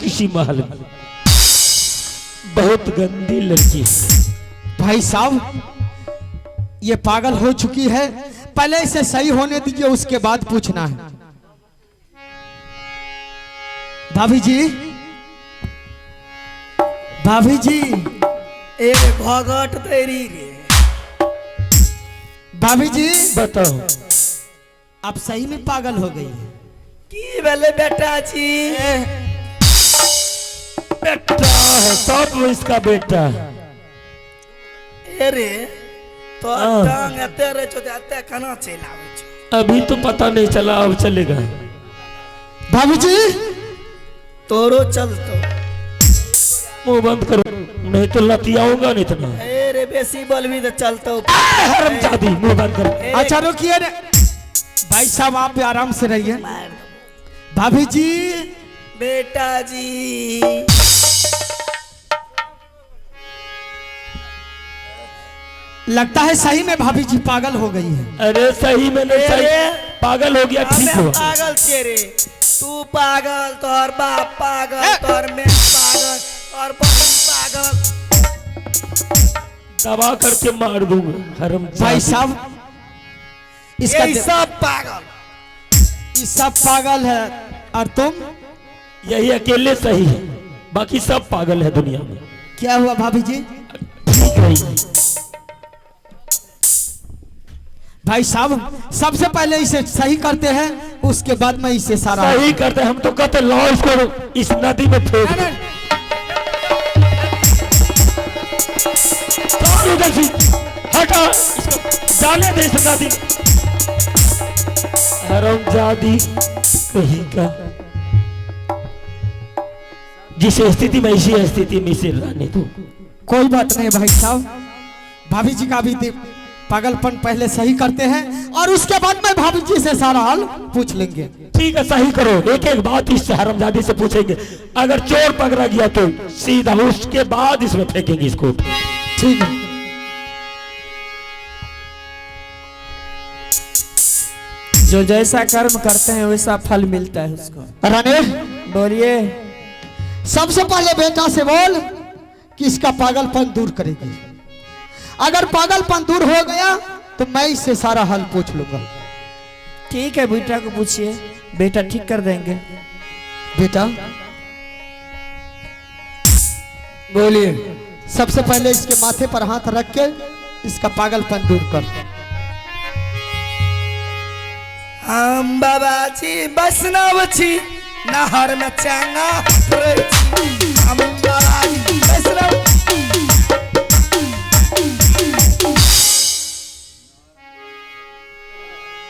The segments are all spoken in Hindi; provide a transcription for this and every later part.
किसी महल में। बहुत गंदी लड़की। भाई साहब ये पागल हो चुकी है, पहले इसे सही होने दीजिए, उसके बाद पूछना है। भाभी जी, भाभी जी, एक भगत तेरी रे। भाभी जी बताओ, आप सही में पागल हो गई है? की बोले बेटा जी? बेटा है, सब इसका बेटा है। अरे तो हाँ। टांग तेरे चोते कना चलावे छो? अभी तो पता नहीं चला, अब चलेगा। भाभी जी तोरो चलतो। मुंह बंद करो, नहीं तो लतियाऊंगा नहीं इतना। अरे बेसी बोलबी तो चलतो। हरामजादी, मुंह बंद करो। अच्छा रुकिए रे भाई साहब, आप भी आराम से रहिए। मार भाभी जी बेटा जी। लगता है सही में भाभी जी पागल हो गई है। अरे सही में नहीं, सही पागल हो गया, ठीक अबे हो। पागल तेरे, तू पागल, तोहर बाप पागल, तोहर मैं पागल, तोहर बहन पागल। दबा करके मार दूंगा हरामजादी। भाई साहब इसका ये सब पागल। ये सब पागल है और तुम? यही अकेले सही है, बाकी सब पागल है दुनिया में। क्या हुआ भाभी जी? ठीक है भाई साहब सबसे पहले इसे सही करते हैं, उसके बाद में इसे सारा सही करते। हम तो कहते लाओ इसको इस नदी में फेंक दो। उधर से हटा, इसको डाले दे इस नदी में। हरामजादी कहीं का। जिस स्थिति में, इसी स्थिति में इसे रहने दो। कोई बात नहीं भाई साहब, भाभी जी का भी पागलपन पहले सही करते हैं और उसके बाद में भाभी जी से सारा हाल पूछ लेंगे। ठीक है, सही करो। एक एक बात इस हरामजादी से पूछेंगे। अगर चोर पकड़ा गया तो सीधा उसके बाद इसमें फेंकेंगे इसको। ठीक है। जो जैसा कर्म करते हैं वैसा फल मिलता है उसको। रानी बोलिए। सबसे पहले बेटा से बोल कि इसका पागलपन दूर करेगी। अगर पागलपन दूर हो गया तो मैं इससे सारा हाल पूछ लूंगा। ठीक है, बेटा को पूछिए, बेटा ठीक कर देंगे। बेटा बोलिए। सबसे पहले इसके माथे पर हाथ रख के इसका पागलपन दूर कर। हम बाबाजी वैष्णव छी, नहर में चांगा हटरे छी। हम बाबाजी वैष्णव।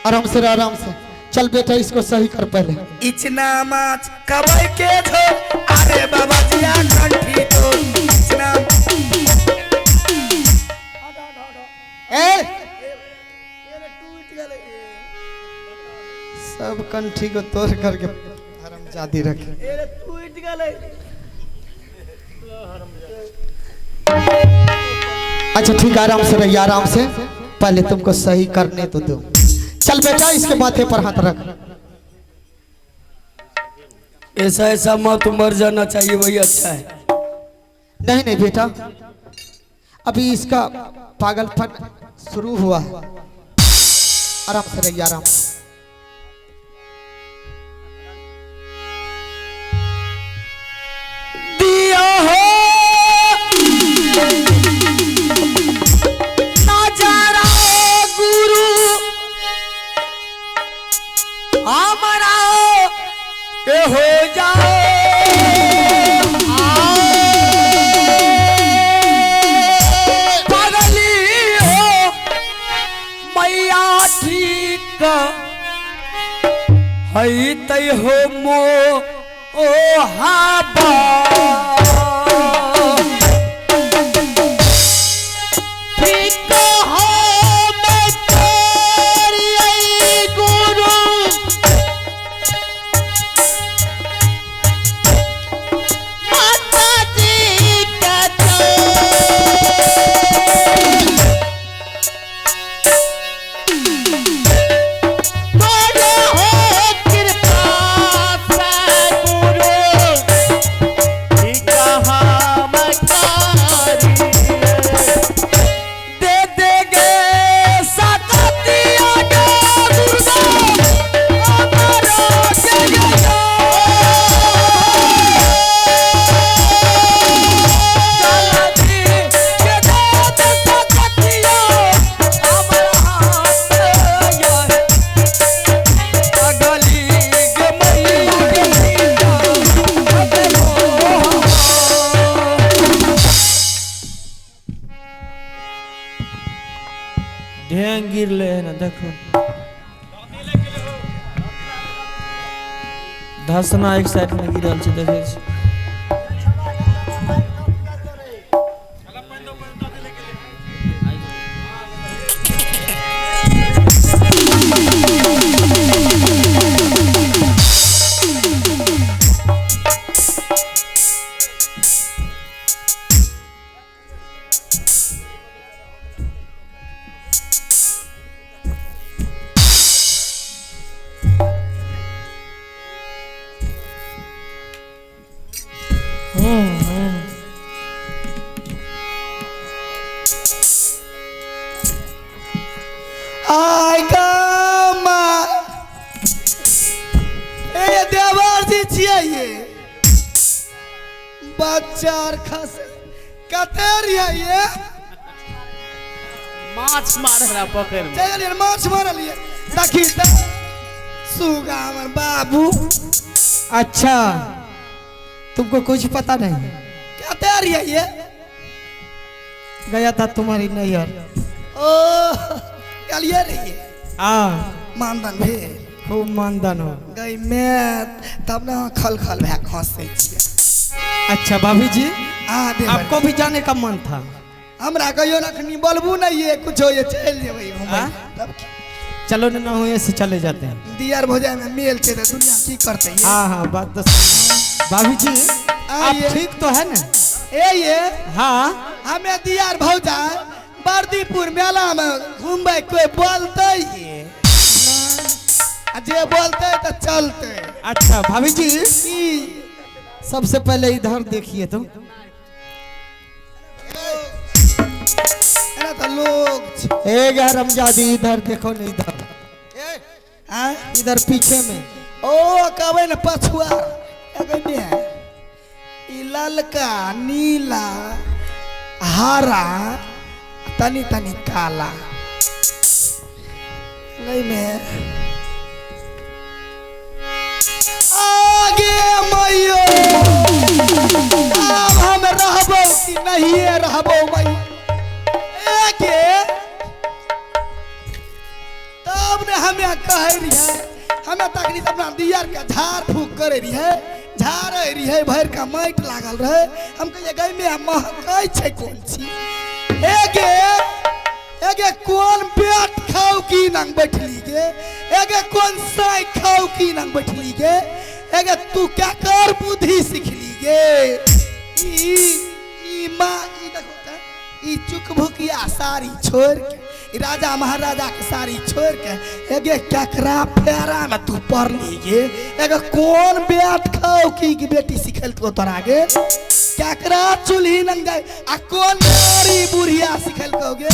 आराम से आराम से चल बेटा, इसको सही कर पहले। इचना माच कबाई के थो, अरे बाबा जिया कंठी तो इचना। ए सब कंठी को तोड़ करके हरामजादी रखे। एरे टूट गले। अच्छा ठीक है, आराम से रहिए, आराम से। पहले तुमको सही करने तो दो। चल बेटा इसके माथे पर हाथ रख। ऐसा ऐसा मत मर जाना चाहिए, वही अच्छा है। नहीं नहीं बेटा, अभी इसका पागलपन शुरू हुआ है। आराम से रहिए, आराम से। दिया हो नजारा गुरु हमारा के हो जाओ। पगली हो मैया ठीक है तय हो मो ओ हाबा। गिर ले है ना देखो धसना एक साइड में गिरल छै देखे छी आय गामा ए देवर जी छियै ये बच्चा और खस कते रिया ये माछ मारे पकड़ में चलिए माछ मारलिए देखी त सुगा हमर बाबू अच्छा तुमको कुछ पता नहीं कते रिया ये गया था तुम्हारी नैयर ओ कलिए रहिए मानदन भेल खूब मानदान हो गई मैं तब ना खल खल भै खसे छियै अच्छा भाभी जी हाँ देवर आपको भी जाने का मन था हमरा कहियो रखनी बोलबू नहीं ये कुछ हो ये चल जेबै हाँ? तब की? चलो ना हुए से चले जाते हैं दियार भोजाई में मेल छै त दुनिया की करते ये हाँ हाँ बात तो सही। भाभी जी आप आइए। ठीक तो है ना ए ये हाँ हमें दियार भौजाई बर्दीपुर मेला में घूमबै कोई बोलते ये आ जे बोलते तो चलते अच्छा भाभी जी की सबसे पहले इधर देखिए तो एना तो लोग छै। ए गरमजादी इधर देखो ना इधर हाँ? इधर पीछे में ओ कहबै न पछुआ कहबै ने ई ललका नीला हरा तनी तनी काला नहीं में आगे मैयो अब हम रहबो कि नहीं रहबो मैयो एके तब ने हमें कहे रहिए हमें तकनी अपना दियार के झाड़ फूक करे रहिए झाड़े रहिए भर का माइट लागल रहे हम कहिए गई में महकै छै कोन छी एगे एगे कोन पेट खाऊ की नंग बैठली गे एगे कोन साई खाऊ की नंग बैठली गे एगे तू क्या कर बुद्धि सीखली गे ई माँ ई देखो त ई चुकभुकिया साड़ी छोड़ के ई राजा महाराजा के साड़ी छोड़ के एगे केकरा फेरा में तू पड़ली गे एगे कौन बेट खाऊ की बेटी सिखल तो तोरा गे केकरा चूल्ही नंग जाए आ कौन नारी बुढ़िया सिखल कहोगे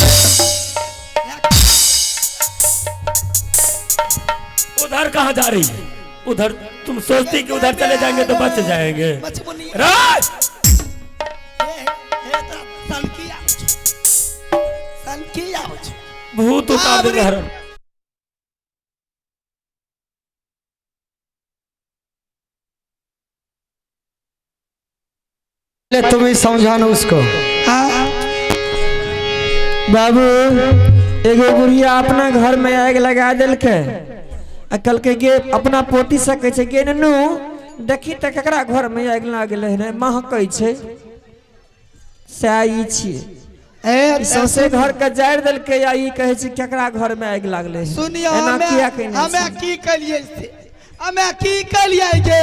उधर कहाँ जा रही है उधर तुम सोचती कि उधर चले जाएंगे तो बच जाएंगे मछमुनी राज सनकी आओ भूत उतार देंगे हरम तुम्हें समझाना उसको हाँ बाबू एगो बुढ़िया अपना घर में आग लगा दिलके आ कल के गे अपना पोती सके छै गे ननू देखी त ककरा घर में आग लागल है महकै छै साई छियै ए सौसे घर के जाड़ दिलके या ई कहे छै केकरा घर में आग लागल है सुनियो एना किया कहने हमें की कलिए से हमें की कलिए गे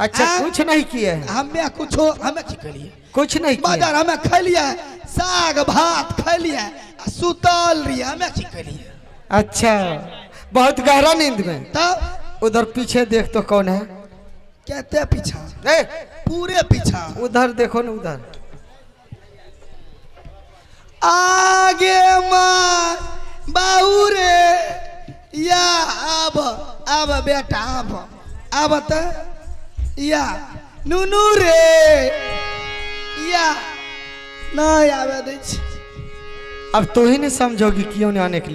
अच्छा हाँ? कुछ नहीं किए हमें कुछो हमें की कलिए कुछ नहीं किए बाजार हमें खलिए साग भात खलिए सुतल रही हमें की कलिए अच्छा बहुत गहरा नींद में तब उधर पीछे देख तो कौन है कहते पीछा ए, पूरे पीछा उधर देखो ना उधर आगे माँ बाऊ रे या अब बेटा अब त या नुनू रे या नहीं आवे दै छी अब तो ही नहीं समझोगी क्यों नहीं आने के लिए